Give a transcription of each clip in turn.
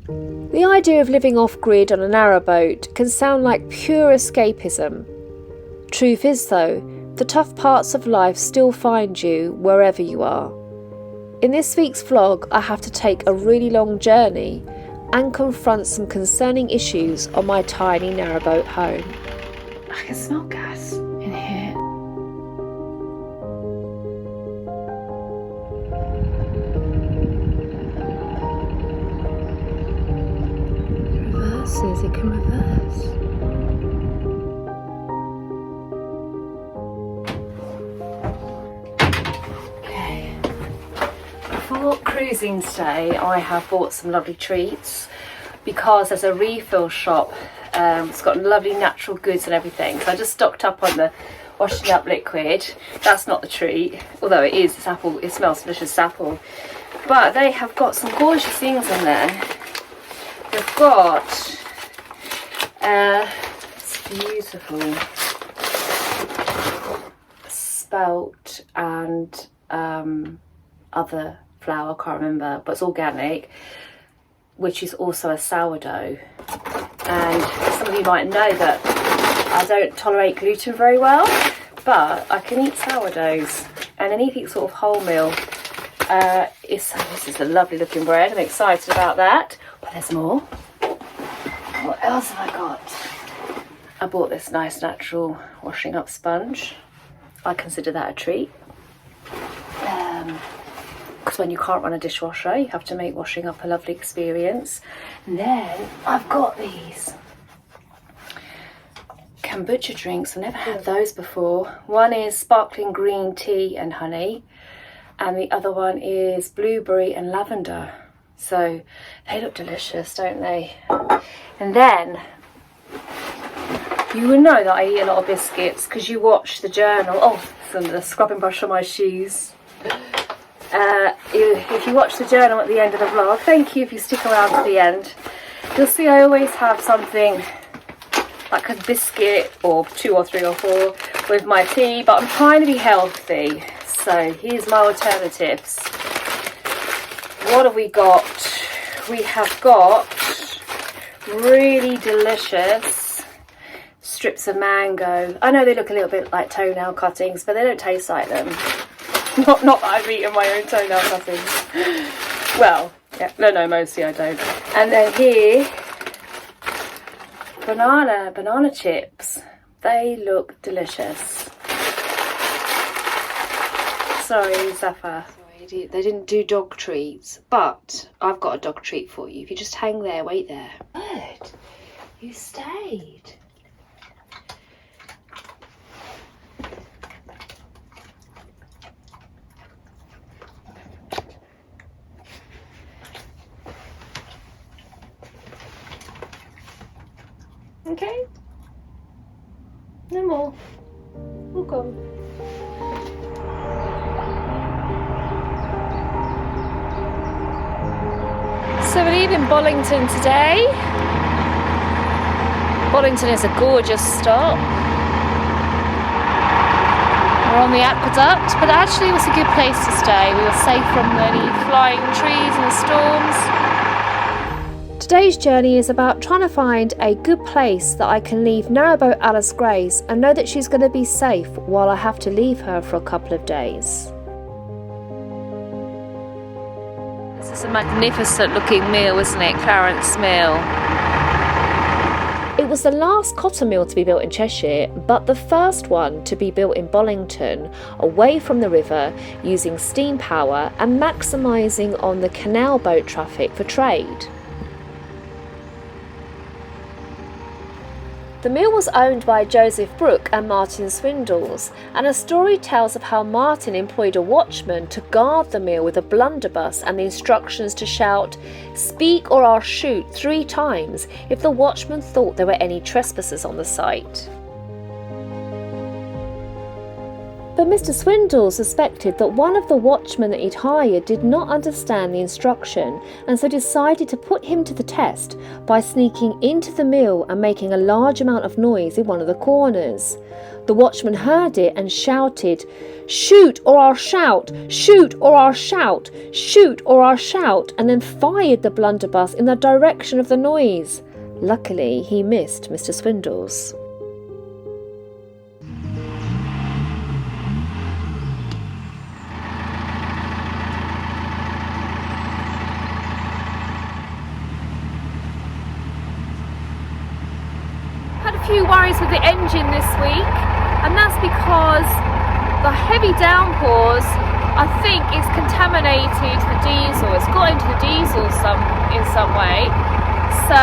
The idea of living off-grid on a narrowboat can sound like pure escapism. Truth is though, the tough parts of life still find you wherever you are. In this week's vlog, I have to take a really long journey and confront some concerning issues on my tiny narrowboat home. I can smell gas in here. Reverses, it can reverse. Okay. For cruising today, I have bought some lovely treats because there's a refill shop. It's got lovely natural goods and everything. So I just stocked up on the washing up liquid. That's not the treat, although it is. It's apple. It smells delicious, it's apple. But they have got some gorgeous things in there. They've got it's beautiful spelt and other flour. I can't remember, but it's organic, which is also a sourdough. And some of you might know that I don't tolerate gluten very well, but I can eat sourdoughs and anything sort of wholemeal. This is a lovely looking bread. I'm excited about that. But there's more. What else have I got? I bought this nice natural washing up sponge. I consider that a treat. Because when you can't run a dishwasher, you have to make washing up a lovely experience. And then I've got these kombucha drinks. I've never had those before. One is sparkling green tea and honey, and the other one is blueberry and lavender. So they look delicious, don't they? And then you will know that I eat a lot of biscuits because you watch the journal. Oh, the scrubbing brush on my shoes. If you watch the journal at the end of the vlog, thank you if you stick around to the end, you'll see I always have something like a biscuit or 2 or 3 or 4 with my tea, but I'm trying to be healthy, so here's my alternatives. What have we got? We have got really delicious strips of mango. I know they look a little bit like toenail cuttings, but they don't taste like them. Not that I've eaten my own toenail cuttings. Well, yeah, no, mostly I don't. And then here, banana chips. They look delicious. Sorry, Zafar. Sorry, they didn't do dog treats, but I've got a dog treat for you. If you just hang there, wait there. Good. You stayed. Okay, no more. All gone. So we're leaving Bollington today. Bollington is a gorgeous stop. We're on the aqueduct, but actually it was a good place to stay. We were safe from any flying trees and storms. Today's journey is about trying to find a good place that I can leave narrowboat Alice Grace and know that she's going to be safe while I have to leave her for a couple of days. This is a magnificent looking mill, isn't it? Clarence Mill. It was the last cotton mill to be built in Cheshire, but the first one to be built in Bollington, away from the river, using steam power and maximising on the canal boat traffic for trade. The mill was owned by Joseph Brooke and Martin Swindles, and a story tells of how Martin employed a watchman to guard the mill with a blunderbuss and the instructions to shout, "Speak or I'll shoot," 3 times if the watchman thought there were any trespassers on the site. But Mr. Swindle suspected that one of the watchmen that he'd hired did not understand the instruction, and so decided to put him to the test by sneaking into the mill and making a large amount of noise in one of the corners. The watchman heard it and shouted, "Shoot or I'll shout! Shoot or I'll shout! Shoot or I'll shout!" and then fired the blunderbuss in the direction of the noise. Luckily, he missed Mr. Swindle's. Few worries with the engine this week, and that's because the heavy downpours, I think, it's contaminated the diesel. It's got into the diesel in some way. So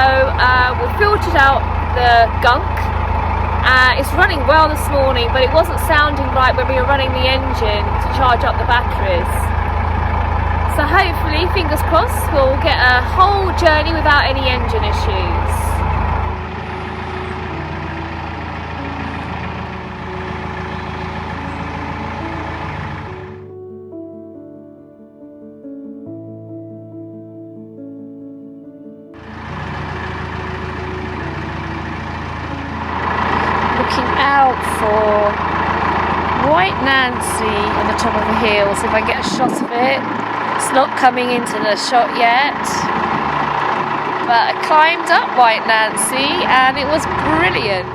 we filtered out the gunk. It's running well this morning, but it wasn't sounding right when we were running the engine to charge up the batteries. So hopefully, fingers crossed, we'll get a whole journey without any engine issues. For White Nancy on the top of the hill, see if I can get a shot of it. It's not coming into the shot yet, but I climbed up White Nancy and it was brilliant.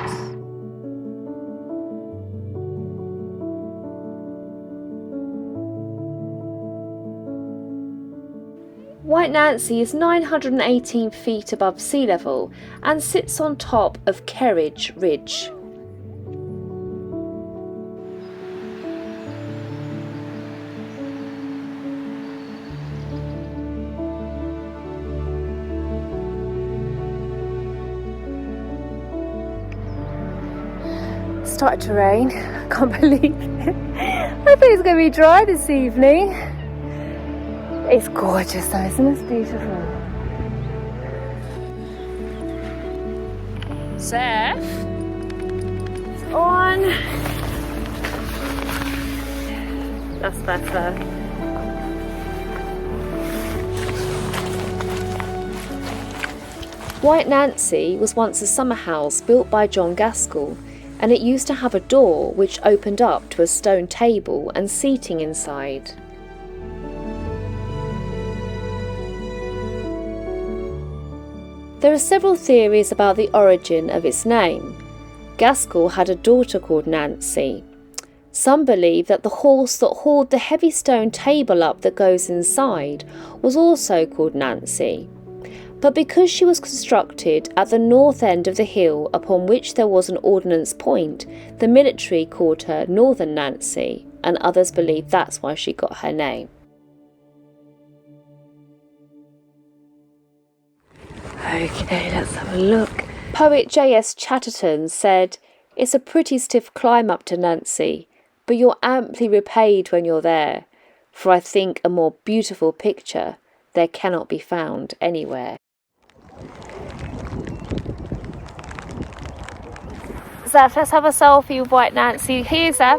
White Nancy is 918 feet above sea level and sits on top of Kerridge Ridge. Started to rain. I can't believe it. I think it's going to be dry this evening. It's gorgeous though, isn't it? It's beautiful. Zeph, it's on. That's better. White Nancy was once a summer house built by John Gaskell, and it used to have a door which opened up to a stone table and seating inside. There are several theories about the origin of its name. Gaskell had a daughter called Nancy. Some believe that the horse that hauled the heavy stone table up that goes inside was also called Nancy. But because she was constructed at the north end of the hill upon which there was an ordnance point, the military called her Northern Nancy, and others believe that's why she got her name. Okay, let's have a look. Poet J.S. Chatterton said, "It's a pretty stiff climb up to Nancy, but you're amply repaid when you're there, for I think a more beautiful picture there cannot be found anywhere." Zeph, let's have a selfie with White Nancy. Here, Zeph.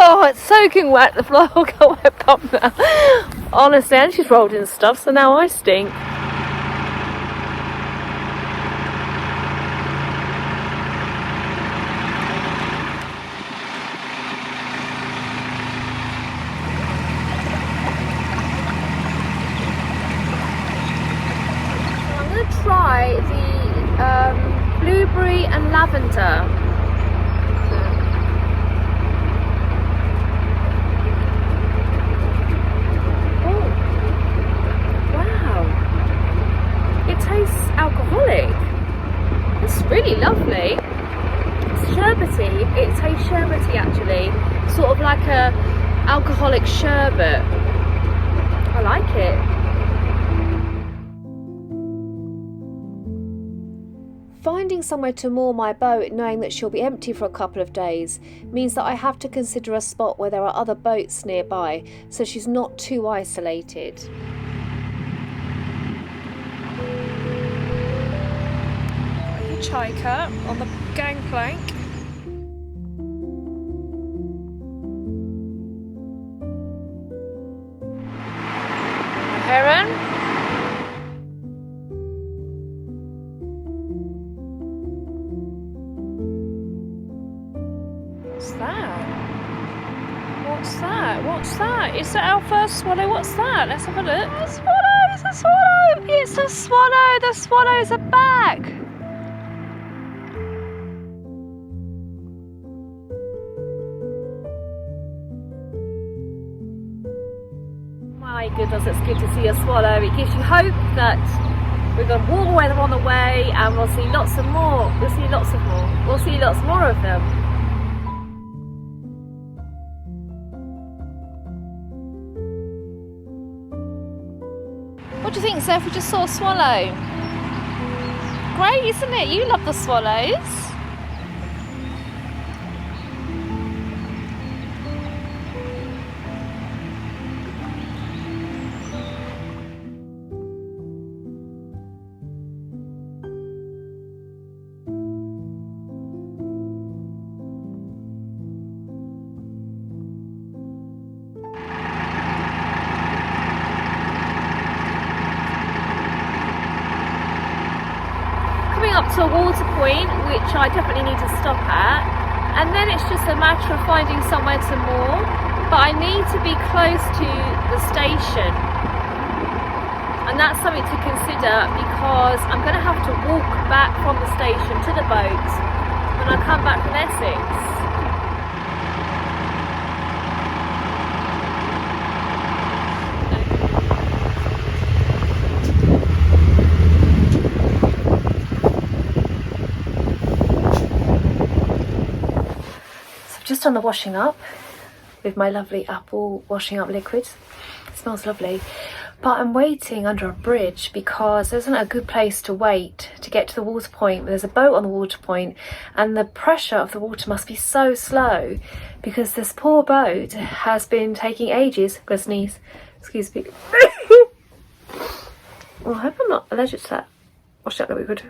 Oh, it's soaking wet. The floor got wet up now. Honestly, and she's rolled in stuff, so now I stink. Try the blueberry and lavender. Oh, wow. It tastes alcoholic. It's really lovely. It's sherbety. It tastes sherbety actually. Sort of like a alcoholic sherbet. I like it. Finding somewhere to moor my boat knowing that she'll be empty for a couple of days means that I have to consider a spot where there are other boats nearby so she's not too isolated. Hitchhiker on the gangplank. Heron. What's that? What's that? What's that? Is that our first swallow? What's that? Let's have a look. A swallow! It's a swallow! It's a swallow! The swallows are back! My goodness, it's good to see a swallow. It gives you hope that we've got warm weather on the way and we'll see lots of more. We'll see lots of more. We'll see lots more of them. What do you think, Seth? We just saw a swallow. Great, isn't it? You love the swallows. Up to a water point, which I definitely need to stop at, and then it's just a matter of finding somewhere to moor, but I need to be close to the station, and that's something to consider because I'm going to have to walk back from the station to the boat when I come back from Essex. Just done the washing up with my lovely apple washing up liquid. It smells lovely. But I'm waiting under a bridge because there isn't a good place to wait to get to the water point. There's a boat on the water point and the pressure of the water must be so slow because this poor boat has been taking ages. I'm gonna sneeze. Excuse me. Well, I hope I'm not allergic to that washing up liquid.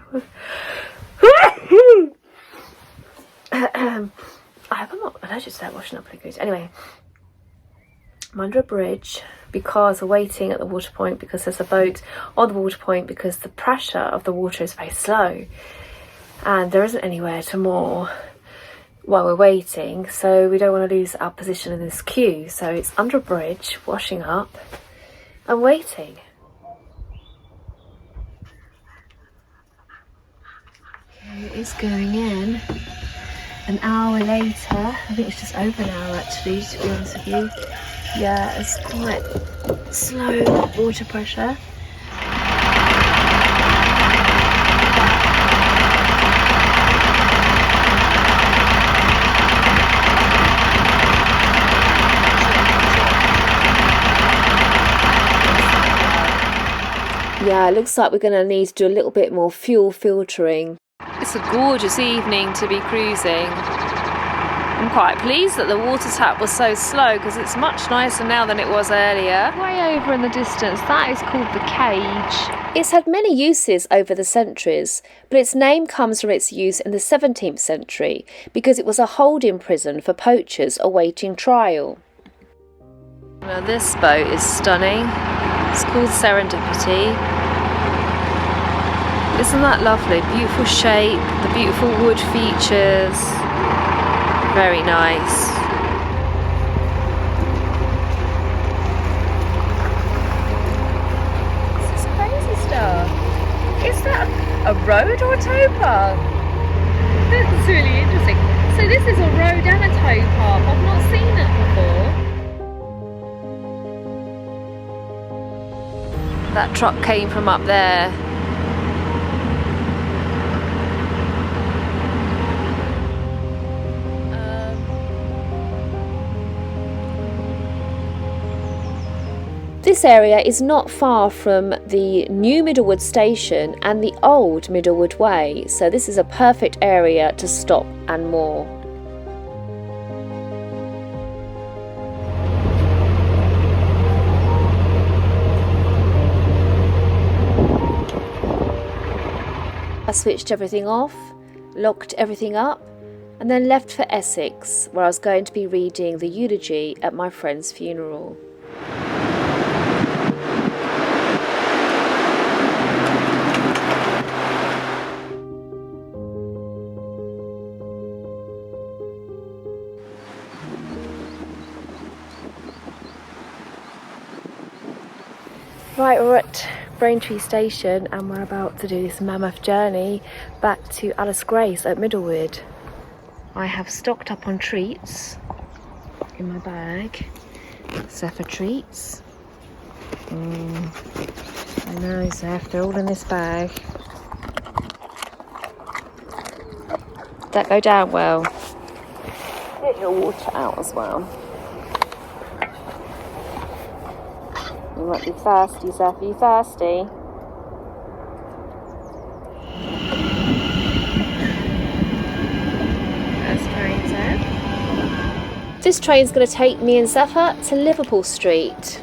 I hope I'm not allergic to that washing up liquid. Anyway, I'm under a bridge because we're waiting at the water point because there's a boat on the water point because the pressure of the water is very slow and there isn't anywhere to moor while we're waiting, so we don't want to lose our position in this queue. So it's under a bridge, washing up and waiting. Okay, it is going in. An hour later, I think it's just over an hour actually, to be honest with you. Yeah, it's quite slow water pressure. Yeah, it looks like we're going to need to do a little bit more fuel filtering. It's a gorgeous evening to be cruising. I'm quite pleased that the water tap was so slow because it's much nicer now than it was earlier. Way over in the distance, that is called the Cage. It's had many uses over the centuries, but its name comes from its use in the 17th century because it was a holding prison for poachers awaiting trial. Now this boat is stunning. It's called Serendipity. Isn't that lovely? Beautiful shape, the beautiful wood features. Very nice. This is crazy stuff. Is that a road or a towpath? This is really interesting. So this is a road and a towpath. I've not seen it before. That truck came from up there. This This area is not far from the new Middlewood station and the old Middlewood Way, so this is a perfect area to stop and moor. I switched everything off, locked everything up, and then left for Essex, where I was going to be reading the eulogy at my friend's funeral. Right, we're at Braintree Station and we're about to do this mammoth journey back to Alice Grace at Middlewood. I have stocked up on treats in my bag. Zephyr treats. I know, Zeph, they're all in this bag. Did that go down well? Get your water out as well. You might be thirsty, Zeph. Are you thirsty? That's train, Zeph. This train's going to take me and Zephyr to Liverpool Street.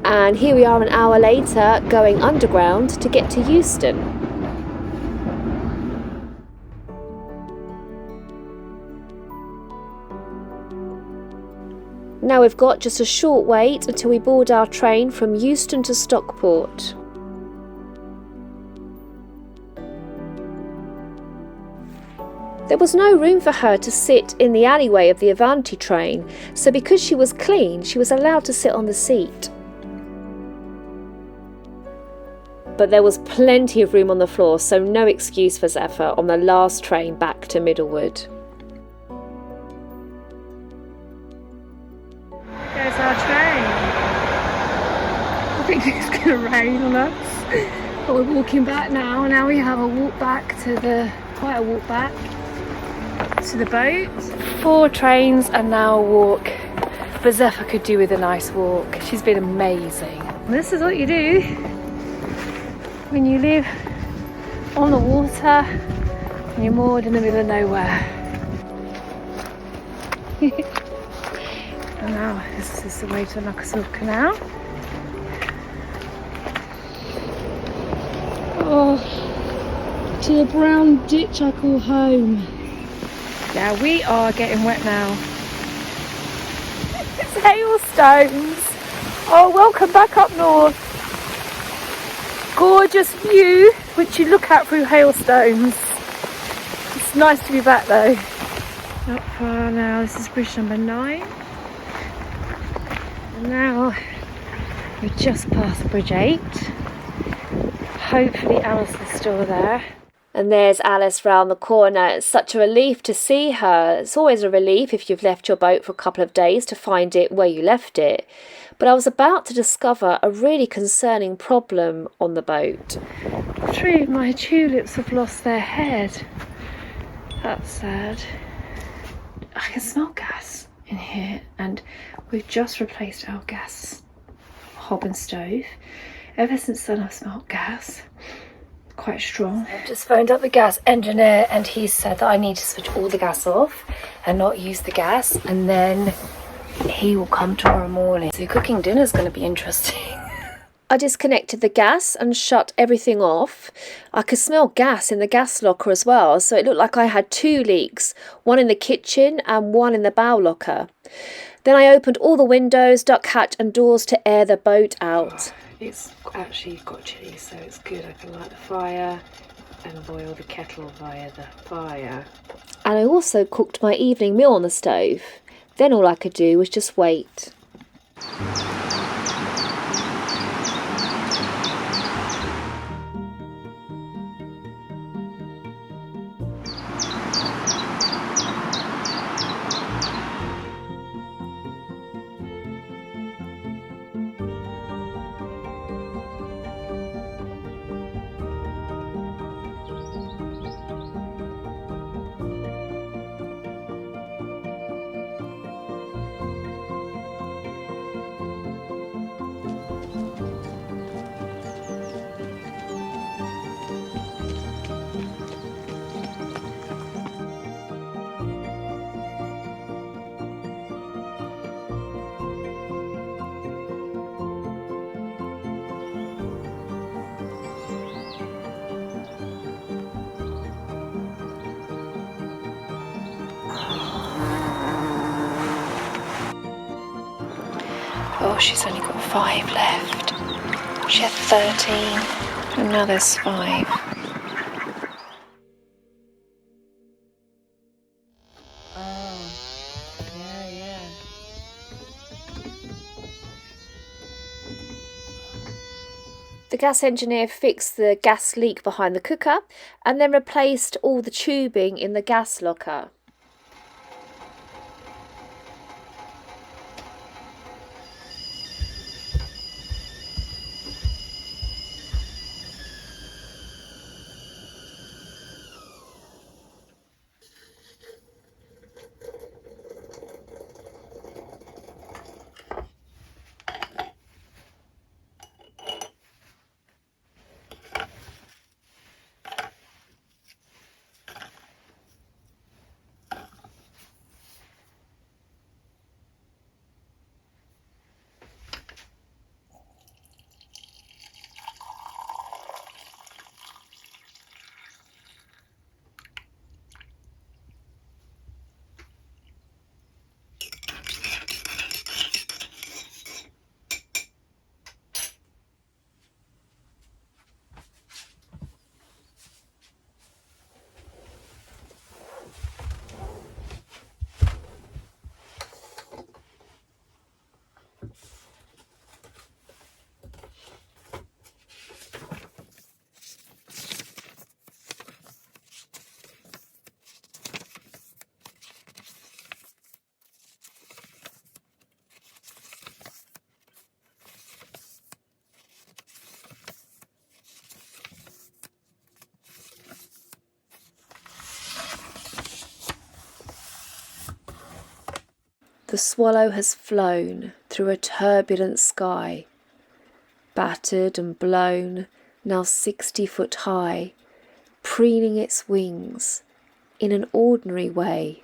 And here we are an hour later, going underground to get to Euston. Now we've got just a short wait until we board our train from Euston to Stockport. There was no room for her to sit in the alleyway of the Avanti train, so because she was clean, she was allowed to sit on the seat. But there was plenty of room on the floor, so no excuse for Zephyr on the last train back to Middlewood. There's our train. I think it's going to rain on us. But we're walking back now. Now we have a walk back to quite a walk back to the boat. 4 trains and now a walk. But Zephyr could do with a nice walk. She's been amazing. And this is what you do when you live on the water and you're moored in the middle of nowhere. And now this is the way to Knockaswell Canal. Oh, to the brown ditch I call home. Yeah, we are getting wet now. It's hailstones. Oh, welcome back up north. Gorgeous view which you look at through hailstones. It's nice to be back though. Not far now, this is bridge number 9. And now we're just past bridge 8. Hopefully Alice is still there. And there's Alice round the corner. It's such a relief to see her. It's always a relief if you've left your boat for a couple of days to find it where you left it. But I was about to discover a really concerning problem on the boat. 3 of my tulips have lost their head. That's sad. I can smell gas in here, and we've just replaced our gas hob and stove. Ever since then I've smelled gas. Quite strong. I've just phoned up the gas engineer and he said that I need to switch all the gas off and not use the gas, and then he will come tomorrow morning. So cooking dinner is going to be interesting. I disconnected the gas and shut everything off. I could smell gas in the gas locker as well, so it looked like I had 2 leaks, one in the kitchen and one in the bow locker. Then I opened all the windows, duck hatch and doors to air the boat out. It's actually got chilli, so it's good. I can light the fire and boil the kettle via the fire. And I also cooked my evening meal on the stove. Then all I could do was just wait. Oh, she's only got 5 left. She had 13, and now there's 5. The gas engineer fixed the gas leak behind the cooker and then replaced all the tubing in the gas locker. The swallow has flown through a turbulent sky, battered and blown, now 60 foot high, preening its wings in an ordinary way,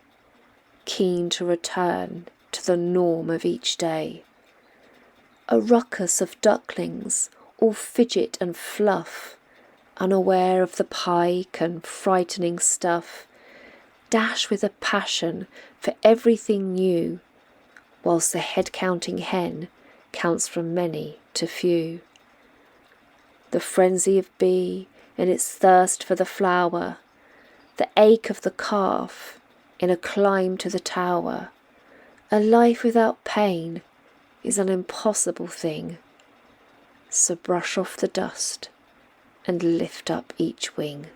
keen to return to the norm of each day. A ruckus of ducklings, all fidget and fluff, unaware of the pike and frightening stuff, dash with a passion for everything new, whilst the head-counting hen counts from many to few. The frenzy of bee in its thirst for the flower, the ache of the calf in a climb to the tower, a life without pain is an impossible thing. So brush off the dust and lift up each wing.